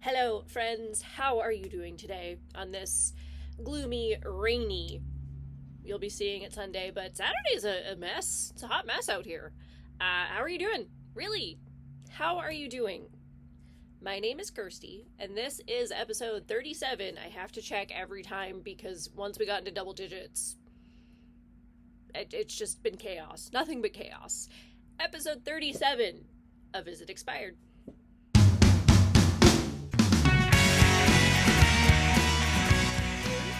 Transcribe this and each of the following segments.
Hello, friends. How are you doing today on this gloomy, rainy? You'll be seeing it Sunday, but Saturday's a mess. It's a hot mess out here. How are you doing? Really? How are you doing? My name is Kirsty, and this is episode 37. I have to check every time because once we got into double digits, it's just been chaos. Nothing but chaos. Episode 37 of Is It Expired?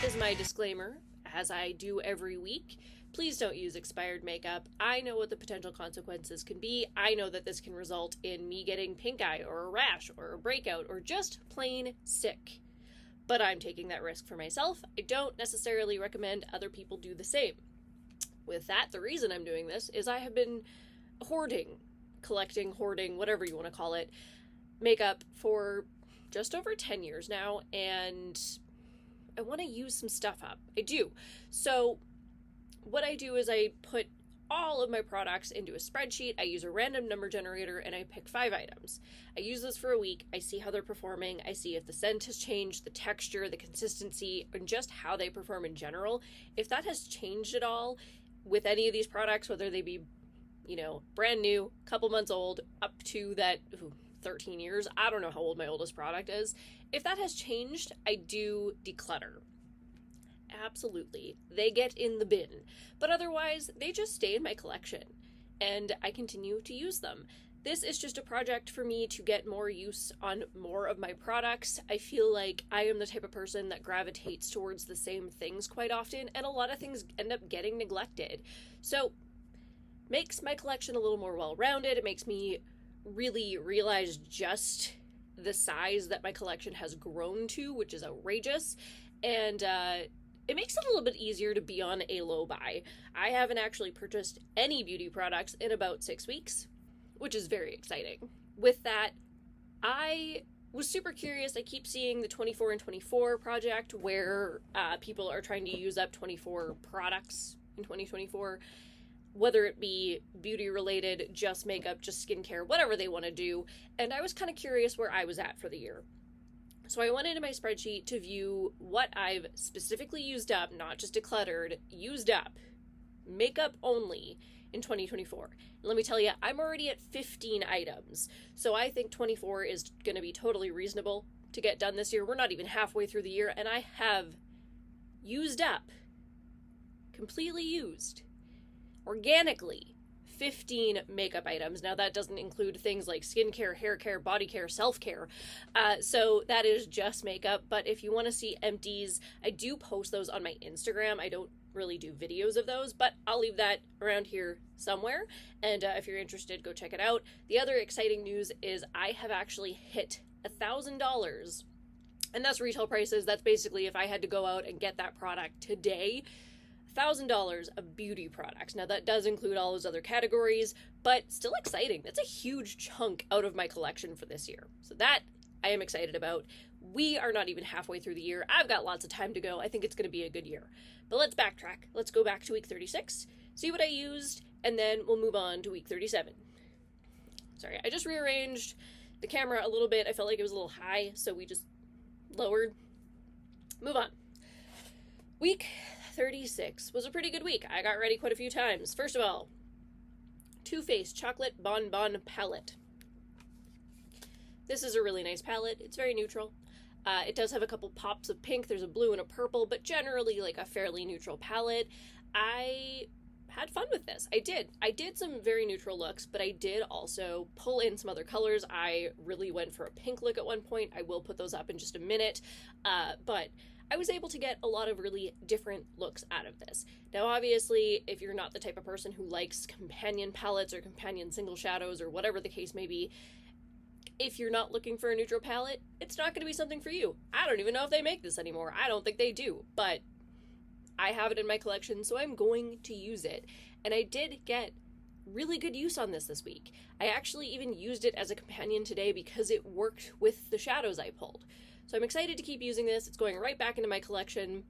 Is my disclaimer, as I do every week. Please don't use expired makeup. I know what the potential consequences can be. I know that this can result in me getting pink eye or a rash or a breakout or just plain sick. But I'm taking that risk for myself. I don't necessarily recommend other people do the same. With that, the reason I'm doing this is I have been collecting, hoarding, whatever you want to call it, makeup for just over 10 years now, and I want to use some stuff up. I do. So what I do is I put all of my products into a spreadsheet. I use a random number generator and I pick 5 items. I use this for a week. I see how they're performing. I see if the scent has changed, the texture, the consistency, and just how they perform in general. If that has changed at all with any of these products, whether they be, brand new, couple months old, up to that 13 years. I don't know how old my oldest product is. If that has changed, I do declutter. Absolutely. They get in the bin. But otherwise, they just stay in my collection and I continue to use them. This is just a project for me to get more use on more of my products. I feel like I am the type of person that gravitates towards the same things quite often, and a lot of things end up getting neglected. So, makes my collection a little more well-rounded. It makes me really realize just the size that my collection has grown to, which is outrageous, and it makes it a little bit easier to be on a low buy. I haven't actually purchased any beauty products in about 6 weeks, which is very exciting. With that, I was super curious. I keep seeing the 24 and 24 project where people are trying to use up 24 products in 2024, whether it be beauty related, just makeup, just skincare, whatever they want to do. And I was kind of curious where I was at for the year. So I went into my spreadsheet to view what I've specifically used up, not just decluttered, used up, makeup only in 2024. And let me tell you, I'm already at 15 items. So I think 24 is going to be totally reasonable to get done this year. We're not even halfway through the year, and I have used up, completely used, organically, 15 makeup items. Now that doesn't include things like skincare, hair care, body care, self-care. So that is just makeup. But if you want to see empties, I do post those on my Instagram. I don't really do videos of those, but I'll leave that around here somewhere. And if you're interested, go check it out. The other exciting news is I have actually hit $1,000. And that's retail prices. That's basically if I had to go out and get that product today, $1,000 of beauty products. Now that does include all those other categories, but still exciting. That's a huge chunk out of my collection for this year. So that I am excited about. We are not even halfway through the year. I've got lots of time to go. I think it's going to be a good year. But let's backtrack. Let's go back to week 36, see what I used, and then we'll move on to week 37. Sorry, I just rearranged the camera a little bit. I felt like it was a little high, so we just lowered. Move on. Week 36 was a pretty good week. I got ready quite a few times. First of all, Too Faced Chocolate Bonbon Palette. This is a really nice palette. It's very neutral. It does have a couple pops of pink. There's a blue and a purple, but generally like a fairly neutral palette. I had fun with this. I did some very neutral looks, but I did also pull in some other colors. I really went for a pink look at one point. I will put those up in just a minute. But I was able to get a lot of really different looks out of this. Now, obviously, if you're not the type of person who likes companion palettes or companion single shadows or whatever the case may be, if you're not looking for a neutral palette, it's not going to be something for you. I don't even know if they make this anymore. I don't think they do, but I have it in my collection, so I'm going to use it. And I did get really good use on this week. I actually even used it as a companion today because it worked with the shadows I pulled. So I'm excited to keep using this. It's going right back into my collection.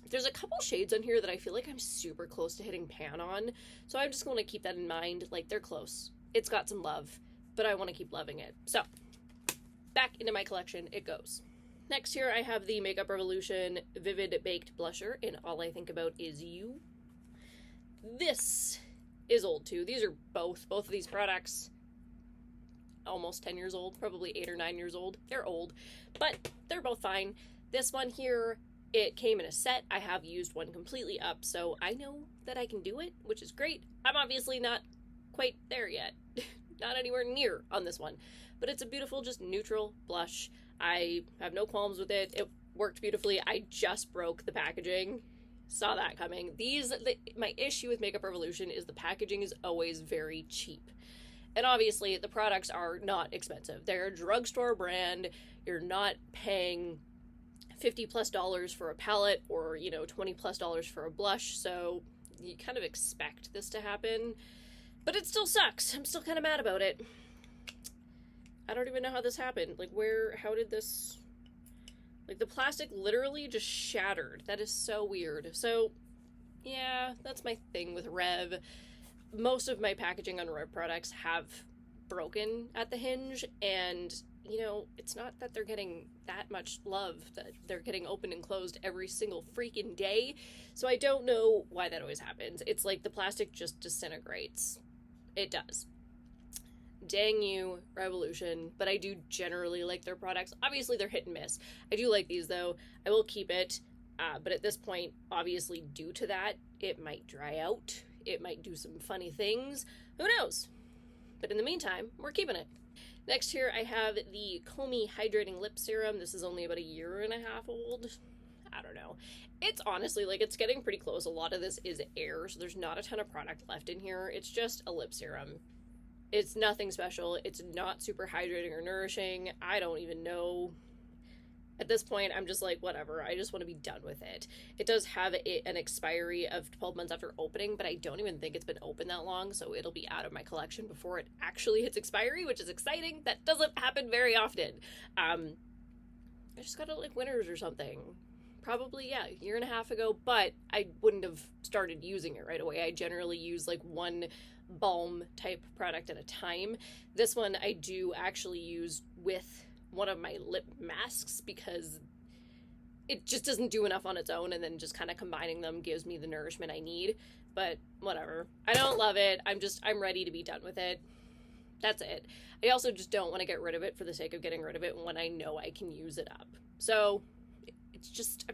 There's a couple shades on here that I feel like I'm super close to hitting pan on, so I'm just going to keep that in mind. Like, they're close. It's got some love, but I want to keep loving it. So, back into my collection it goes. Next here I have the Makeup Revolution Vivid Baked Blusher in All I Think About Is You. This is old too. These are both of these products almost 10 years old, probably 8 or 9 years old. They're old, but they're both fine. This one here, it came in a set. I have used one completely up, so I know that I can do it, which is great. I'm obviously not quite there yet. Not anywhere near on this one, but it's a beautiful, just neutral blush. I have no qualms with it. It worked beautifully. I just broke the packaging. Saw that coming. My issue with Makeup Revolution is the packaging is always very cheap. And obviously, the products are not expensive. They're a drugstore brand. You're not paying $50+ for a palette or, $20+ for a blush. So you kind of expect this to happen. But it still sucks. I'm still kind of mad about it. I don't even know how this happened. How did this... the plastic literally just shattered. That is so weird. So, yeah, that's my thing with Rev. Most of my packaging on Rev products have broken at the hinge, and it's not that they're getting that much love, that they're getting opened and closed every single freaking day. So I don't know why that always happens. It's like the plastic just disintegrates. It does. Dang you, Revolution. But I do generally like their products. Obviously they're hit and miss. I do like these though. I will keep it. But at this point, obviously due to that, it might dry out. It might do some funny things. Who knows? But in the meantime, we're keeping it. Next here, I have the Comey Hydrating Lip Serum. This is only about 1.5 years old. I don't know. It's honestly, it's getting pretty close. A lot of this is air, so there's not a ton of product left in here. It's just a lip serum. It's nothing special. It's not super hydrating or nourishing. I don't even know. At this point, I'm just whatever. I just want to be done with it. It does have an expiry of 12 months after opening, but I don't even think it's been open that long, so it'll be out of my collection before it actually hits expiry, which is exciting. That doesn't happen very often. I just got it Winners or something. Probably, yeah, 1.5 years ago, but I wouldn't have started using it right away. I generally use one balm type product at a time. This one I do actually use with one of my lip masks because it just doesn't do enough on its own, and then just kind of combining them gives me the nourishment I need. But whatever. I don't love it. I'm ready to be done with it. That's it. I also just don't want to get rid of it for the sake of getting rid of it when I know I can use it up. So I'm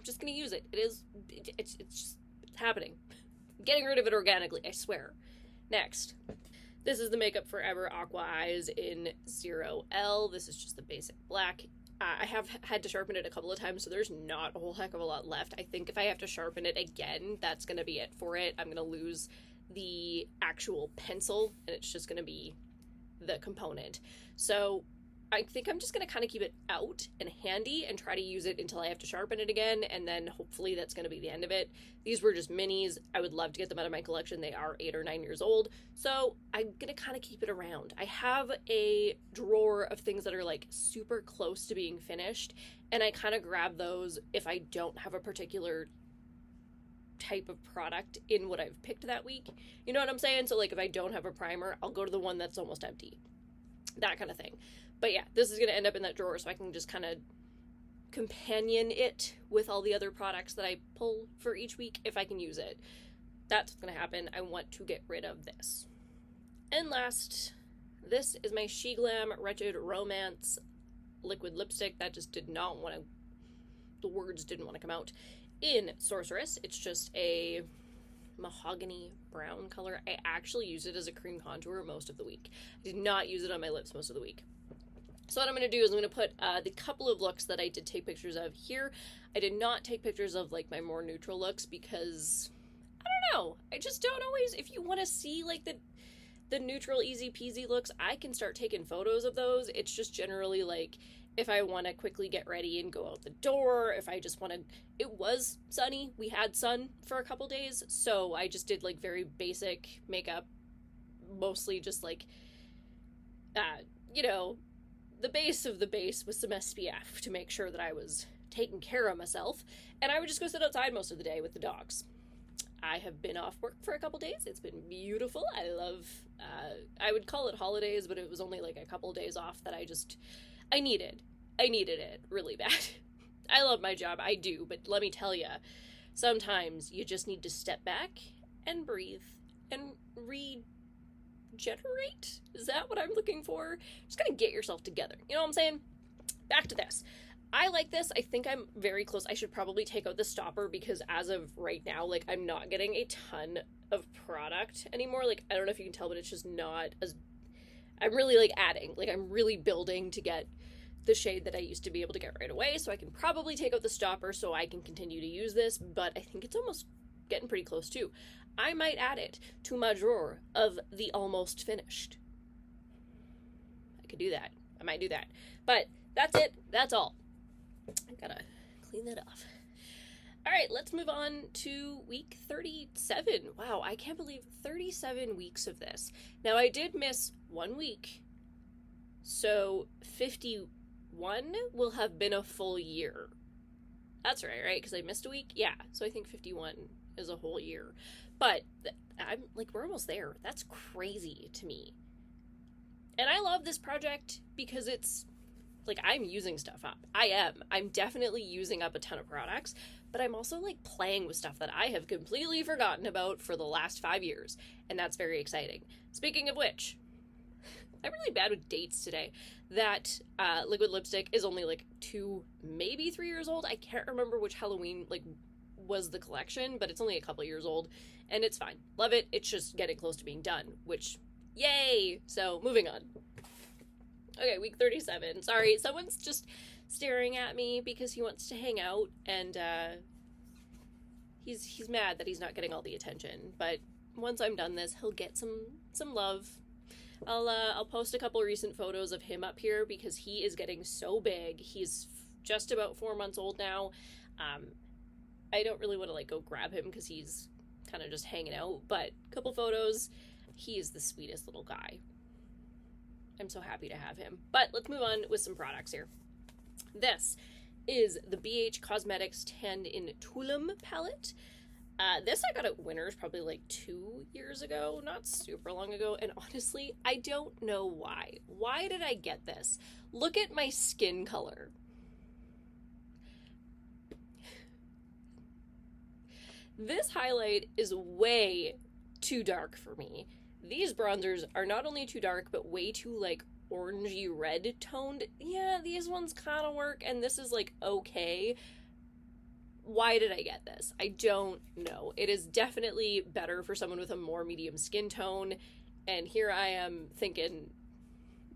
just going to use it. It's just happening. I'm getting rid of it organically, I swear. Next. This is the Makeup Forever Aqua Eyes in 0L. This is just the basic black. I have had to sharpen it a couple of times, so there's not a whole heck of a lot left. I think if I have to sharpen it again, that's going to be it for it. I'm going to lose the actual pencil, and it's just going to be the component. So I think I'm just going to kind of keep it out and handy and try to use it until I have to sharpen it again, and then hopefully that's going to be the end of it. These were just minis. I would love to get them out of my collection. They are 8 or 9 years old, so I'm going to kind of keep it around. I have a drawer of things that are super close to being finished, and I kind of grab those if I don't have a particular type of product in what I've picked that week. You know what I'm saying? So if I don't have a primer, I'll go to the one that's almost empty. That kind of thing. But yeah, this is going to end up in that drawer, so I can just kind of companion it with all the other products that I pull for each week if I can use it. That's what's going to happen. I want to get rid of this. And last, this is my She Glam Wretched Romance liquid lipstick. That just did not want to, the words didn't want to come out. In Sorceress, it's just a mahogany brown color. I actually used it as a cream contour most of the week. I did not use it on my lips most of the week. So what I'm going to do is I'm going to put the couple of looks that I did take pictures of here. I did not take pictures of my more neutral looks because, I don't know, I just don't always, if you want to see the neutral easy peasy looks, I can start taking photos of those. It's just generally if I want to quickly get ready and go out the door, if I just want to, it was sunny, we had sun for a couple days, so I just did very basic makeup, mostly just the base of the base with some SPF to make sure that I was taking care of myself, and I would just go sit outside most of the day with the dogs. I have been off work for a couple days. It's been beautiful. I love, I would call it holidays, but it was only a couple days off that I needed. I needed it really bad. I love my job, I do, but let me tell you, sometimes you just need to step back and breathe and regenerate. Is that what I'm looking for? Just gotta get yourself together. You know what I'm saying? Back to this. I like this. I think I'm very close. I should probably take out the stopper because as of right now, like, I'm not getting a ton of product anymore. Like, I don't know if you can tell, but it's just not as... I'm really, like, adding. Like, I'm really building to get the shade that I used to be able to get right away, so I can probably take out the stopper so I can continue to use this, but I think it's almost getting pretty close too. I might add it to my drawer of the almost finished. I could do that. I might do that. But that's it. That's all. I gotta clean that off. All right, let's move on to week 37. Wow, I can't believe 37 weeks of this. Now, I did miss 1 week, so 51 will have been a full year. That's right? Because I missed a week? Yeah, so I think 51 is a whole year. But I'm like, we're almost there. That's crazy to me. And I love this project because it's, like, I'm using stuff up. I'm definitely using up a ton of products, but I'm also, like, playing with stuff that I have completely forgotten about for the last 5 years, and that's very exciting. Speaking of which, I'm really bad with dates today. That liquid lipstick is only, like, 2, maybe 3 years old. I can't remember which Halloween, like, was the collection, but it's only a couple years old, and it's fine. Love it. It's just getting close to being done, which, yay! So, moving on. Okay, week 37. Sorry, someone's just staring at me because he wants to hang out, and he's mad that he's not getting all the attention. But once I'm done this, he'll get some love. I'll post a couple recent photos of him up here because he is getting so big. He's just about 4 months old now. I don't really want to, like, go grab him because he's kind of just hanging out, but a couple photos. He is the sweetest little guy. I'm so happy to have him. But let's move on with some products here. This is the BH Cosmetics Tanned in Tulum palette. This I got at Winners probably like 2 years ago, not super long ago, and honestly, I don't know why. Why did I get this? Look at my skin color. This highlight is way too dark for me. These bronzers are not only too dark, but way too, like, orangey red toned. Yeah, these ones kind of work, and this is, like, okay. Why did I get this? I don't know. It is definitely better for someone with a more medium skin tone, and here I am thinking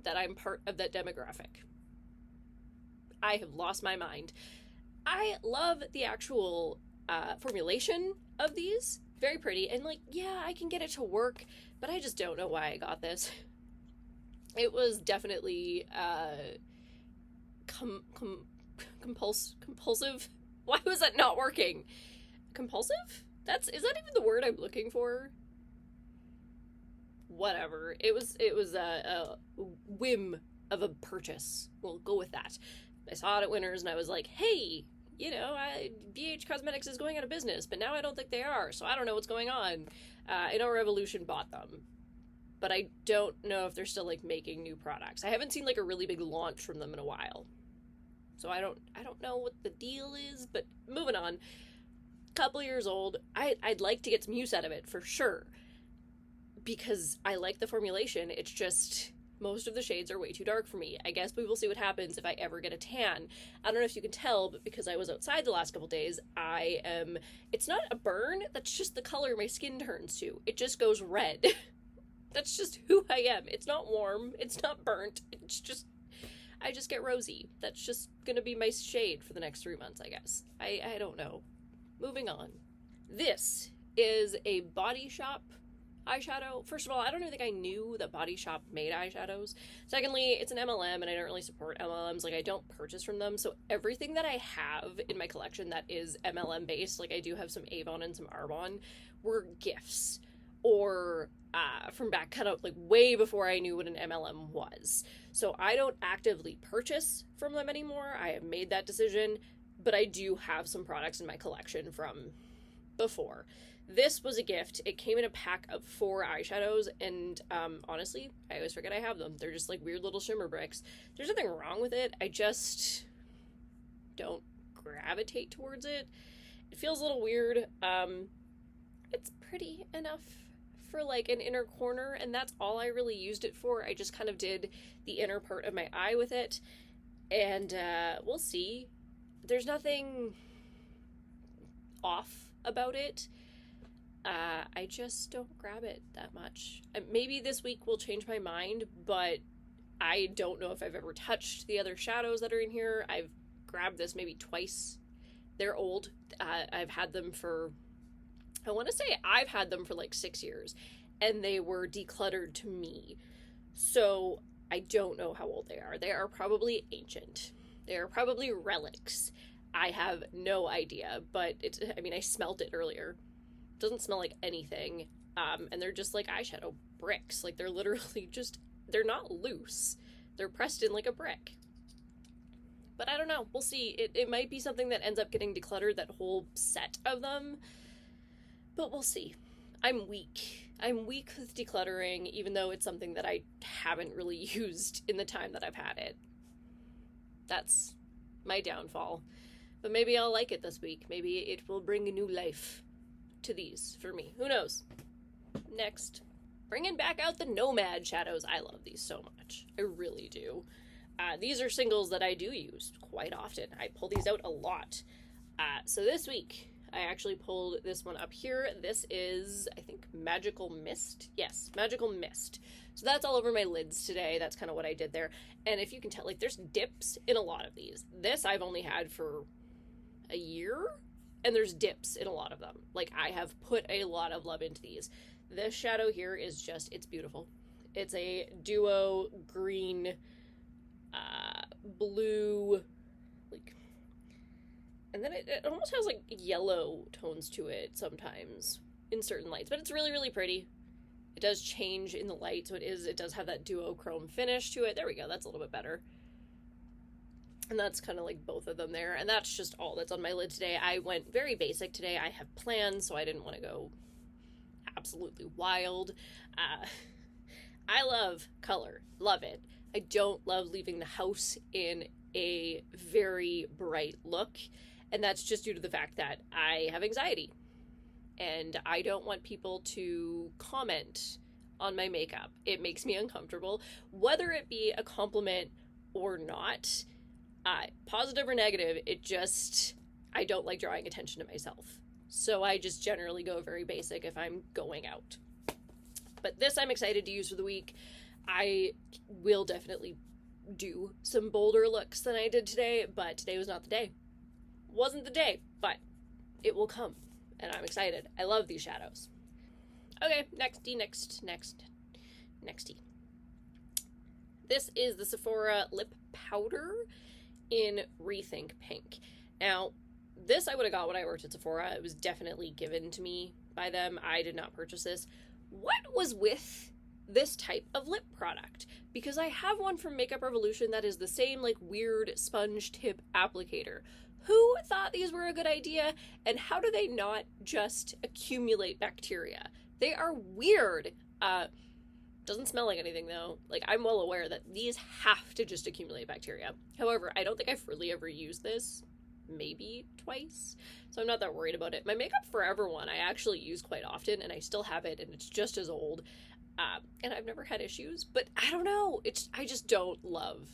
that I'm part of that demographic. I have lost my mind. I love the actual formulation of these. Very pretty, and, like, yeah, I can get it to work, but I just don't know why I got this. It was definitely compulsive. Why was that not working? Compulsive? Is that even the word I'm looking for? Whatever. It was a whim of a purchase. We'll go with that. I saw it at Winners and I was like, hey, you know, BH Cosmetics is going out of business, but now I don't think they are, so I don't know what's going on. I know Revolution bought them, but I don't know if they're still, like, making new products. I haven't seen, like, a really big launch from them in a while, so I don't know what the deal is. But moving on, couple years old. I'd like to get some use out of it for sure because I like the formulation. It's just most of the shades are way too dark for me. I guess we will see what happens if I ever get a tan. I don't know if you can tell, but because I was outside the last couple days, it's not a burn, that's just the color my skin turns to. It just goes red. That's just who I am. It's not warm, it's not burnt, it's just, I just get rosy. That's just gonna be my shade for the next 3 months, I guess. I don't know. Moving on. This is a Body Shop eyeshadow. First of all, I don't even think I knew that Body Shop made eyeshadows. Secondly, it's an MLM and I don't really support MLMs. Like, I don't purchase from them. So everything that I have in my collection that is MLM based, like I do have some Avon and some Arbonne, were gifts or from back kind of like way before I knew what an MLM was. So I don't actively purchase from them anymore. I have made that decision, but I do have some products in my collection from before. This was a gift. It came in a pack of 4 eyeshadows, and honestly, I always forget I have them. They're just like weird little shimmer bricks. There's nothing wrong with it. I just don't gravitate towards it. It feels a little weird. It's pretty enough for like an inner corner, and that's all I really used it for. I just kind of did the inner part of my eye with it, and we'll see. There's nothing off about it. I just don't grab it that much. Maybe this week will change my mind, but I don't know if I've ever touched the other shadows that are in here. I've grabbed this maybe twice. They're old. I've had them for, I want to say I've had them for like 6 years, and they were decluttered to me. So I don't know how old they are. They are probably ancient. They are probably relics. I have no idea, but I smelled it earlier. It doesn't smell like anything. And they're just like eyeshadow bricks. Like they're literally just, they're not loose. They're pressed in like a brick. But I don't know. We'll see. It might be something that ends up getting decluttered, that whole set of them. But we'll see. I'm weak. I'm weak with decluttering, even though it's something that I haven't really used in the time that I've had it. That's my downfall. But maybe I'll like it this week. Maybe it will bring a new life to these for me. Who knows? Next. Bringing back out the Nomad shadows. I love these so much. I really do. These are singles that I do use quite often. I pull these out a lot. So this week, I actually pulled this one up here. This is, I think, Magical Mist. Yes, Magical Mist. So that's all over my lids today. That's kind of what I did there. And if you can tell, like, there's dips in a lot of these. This I've only had for a year, and there's dips in a lot of them. Like, I have put a lot of love into these. This shadow here is just, it's beautiful. It's a duo green, blue, like, and then it almost has like yellow tones to it sometimes in certain lights, but it's really, really pretty. It does change in the light, so it does have that duochrome finish to it. There we go, that's a little bit better. And that's kind of like both of them there, and that's just all that's on my lid today. I went very basic today. I have plans, so I didn't want to go absolutely wild. I love color, love it. I don't love leaving the house in a very bright look, and that's just due to the fact that I have anxiety, and I don't want people to comment on my makeup. It makes me uncomfortable, whether it be a compliment or not, positive or negative. I don't like drawing attention to myself, so I just generally go very basic if I'm going out. But this I'm excited to use for the week. I will definitely do some bolder looks than I did today, but today was not the day. Wasn't the day, but it will come, and I'm excited. I love these shadows. Okay, nexty. This is the Sephora lip powder in Rethink Pink. Now, this I would have got when I worked at Sephora. It was definitely given to me by them. I did not purchase this. What was with this type of lip product? Because I have one from Makeup Revolution that is the same like weird sponge tip applicator. Who thought these were a good idea, and how do they not just accumulate bacteria? They are weird. Doesn't smell like anything though. Like, I'm well aware that these have to just accumulate bacteria. However, I don't think I've really ever used this. Maybe twice. So I'm not that worried about it. My Makeup Forever one I actually use quite often, and I still have it, and it's just as old. And I've never had issues, but I don't know. I just don't love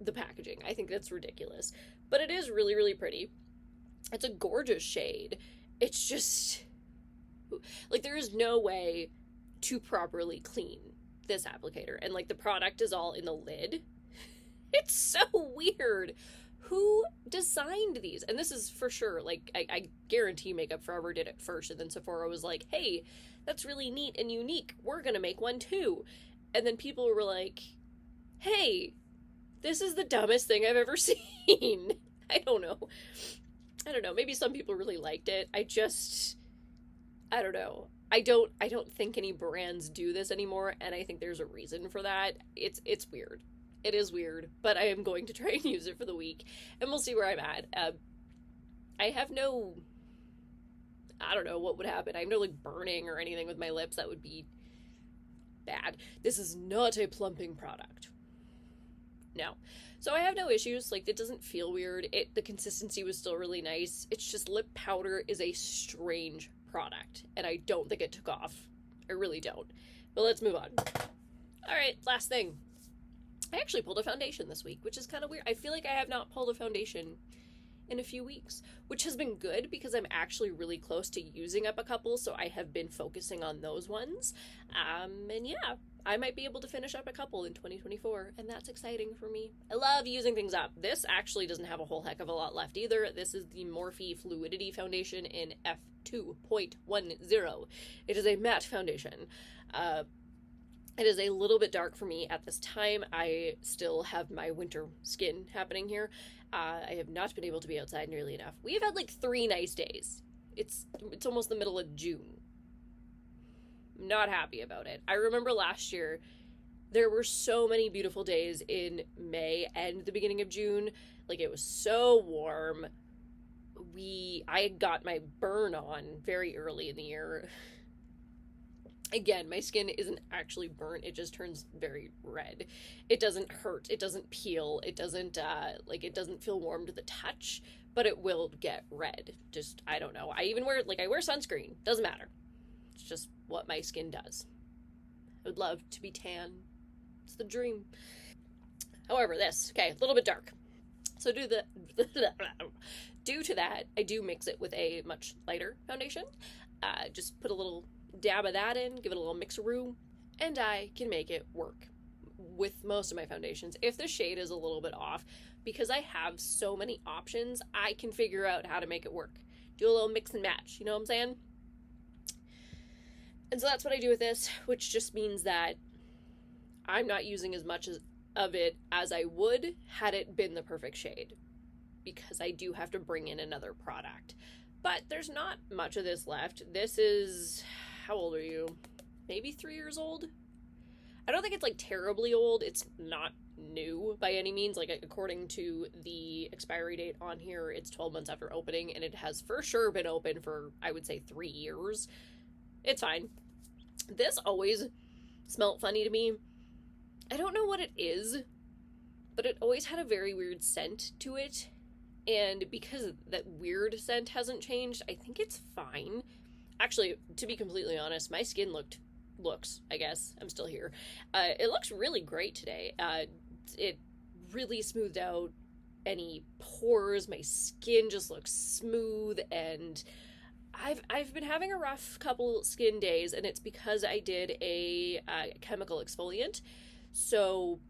the packaging. I think that's ridiculous. But it is really, really pretty. It's a gorgeous shade. It's just, like, there is no way to properly clean this applicator. And, like, the product is all in the lid. It's so weird. Who designed these? And this is for sure, like, I guarantee Makeup Forever did it first, and then Sephora was like, hey, that's really neat and unique. We're gonna make one too. And then people were like, hey, this is the dumbest thing I've ever seen. I don't know. Maybe some people really liked it. I don't know. I don't think any brands do this anymore, and I think there's a reason for that. It's weird. It is weird, but I am going to try and use it for the week, and we'll see where I'm at. I have no I don't know what would happen. I have no like burning or anything with my lips. That would be bad. This is not a plumping product. No. So I have no issues. Like, it doesn't feel weird. The consistency was still really nice. It's just lip powder is a strange product, and I don't think it took off. I really don't. But let's move on. All right, last thing. I actually pulled a foundation this week, which is kind of weird. I feel like I have not pulled a foundation in a few weeks, which has been good because I'm actually really close to using up a couple, so I have been focusing on those ones. And yeah, I might be able to finish up a couple in 2024, and that's exciting for me. I love using things up. This actually doesn't have a whole heck of a lot left either. This is the Morphe Fluidity Foundation in F2.10. It is a matte foundation. It is a little bit dark for me at this time. I still have my winter skin happening here. I have not been able to be outside nearly enough. We've had like 3 nice days. It's almost the middle of June. I'm not happy about it. I remember last year, there were so many beautiful days in May and the beginning of June. Like, it was so warm. I got my burn on very early in the year. Again, my skin isn't actually burnt. It just turns very red. It doesn't hurt. It doesn't peel. It doesn't, it doesn't feel warm to the touch, but it will get red. Just, I don't know. I wear sunscreen. Doesn't matter. It's just what my skin does. I would love to be tan. It's the dream. However, okay, a little bit dark. So due to that, I do mix it with a much lighter foundation. Just put a little dab of that in, give it a little mixeroo, and I can make it work with most of my foundations. If the shade is a little bit off, because I have so many options, I can figure out how to make it work. Do a little mix and match, you know what I'm saying? And so that's what I do with this, which just means that I'm not using as much of it as I would had it been the perfect shade, because I do have to bring in another product. But there's not much of this left. This is, how old are you? Maybe 3 years old? I don't think it's like terribly old. It's not new by any means. Like, according to the expiry date on here, it's 12 months after opening, and it has for sure been open for, I would say, 3 years. It's fine. This always smelled funny to me. I don't know what it is, but it always had a very weird scent to it. And because that weird scent hasn't changed, I think it's fine. Actually, to be completely honest, my skin looks, I guess, I'm still here. It looks really great today. It really smoothed out any pores. My skin just looks smooth, and I've been having a rough couple skin days, and it's because I did a chemical exfoliant. So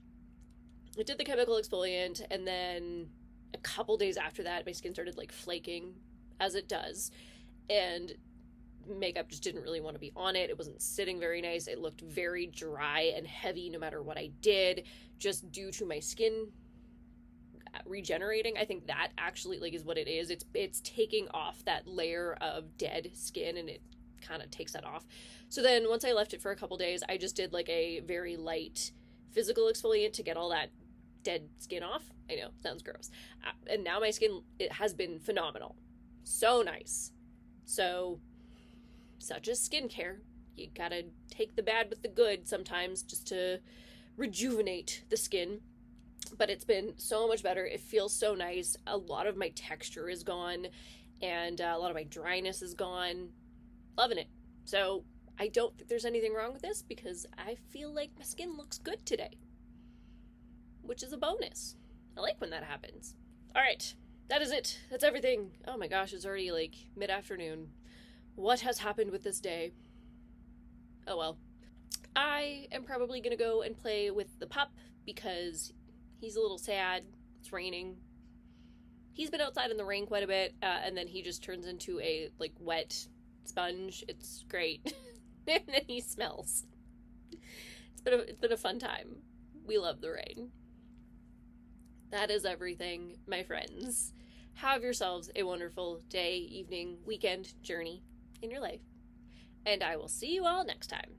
I did the chemical exfoliant, and then a couple days after that, my skin started like flaking, as it does, and makeup just didn't really want to be on it. It wasn't sitting very nice. It looked very dry and heavy no matter what I did, just due to my skin regenerating. I think that actually is what it is. It's taking off that layer of dead skin, and it kind of takes that off. So then once I left it for a couple days, I just did like a very light physical exfoliant to get all that dead skin off. I know, sounds gross. And now my skin, it has been phenomenal. So nice. So, such as skincare. You gotta take the bad with the good sometimes just to rejuvenate the skin. But it's been so much better. It feels so nice. A lot of my texture is gone, and a lot of my dryness is gone. Loving it. So, I don't think there's anything wrong with this, because I feel like my skin looks good today, which is a bonus. I like when that happens. All right, that is it. That's everything. Oh my gosh, it's already like mid-afternoon. What has happened with this day? Oh well. I am probably gonna go and play with the pup because he's a little sad. It's raining. He's been outside in the rain quite a bit, and then he just turns into a like wet sponge. It's great. And then he smells. It's been a fun time. We love the rain. That is everything, my friends. Have yourselves a wonderful day, evening, weekend, journey in your life. And I will see you all next time.